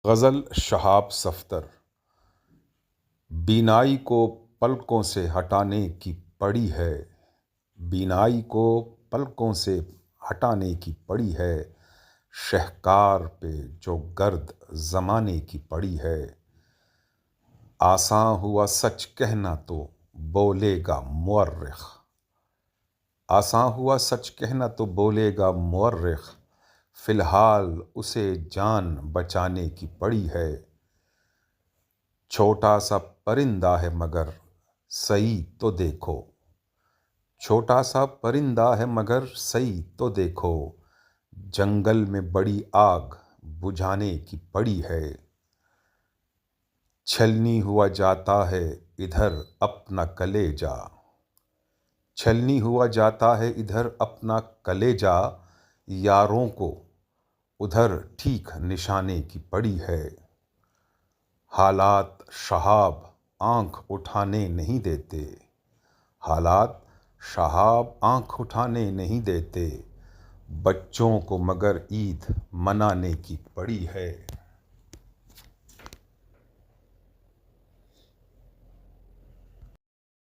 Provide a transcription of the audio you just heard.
गज़ल शहाब सफ़दर। बीनाई को पलकों से हटाने की पड़ी है, बीनाई को पलकों से हटाने की पड़ी है, शहकार पे जो गर्द ज़माने की पड़ी है। आसान हुआ सच कहना तो बोलेगा मुअर्रिख़, आसान हुआ सच कहना तो बोलेगा मुअर्रिख़, फ़िलहाल उसे जान बचाने की पड़ी है। छोटा सा परिंदा है मगर सही तो देखो, छोटा सा परिंदा है मगर सही तो देखो, जंगल में बड़ी आग बुझाने की पड़ी है। छलनी हुआ जाता है इधर अपना कलेजा, छलनी हुआ जाता है इधर अपना कलेजा, यारों को उधर ठीक निशाने की पड़ी है। हालात शहाब आँख उठाने नहीं देते, हालात शहाब आँख उठाने नहीं देते, बच्चों को मगर ईद मनाने की पड़ी है।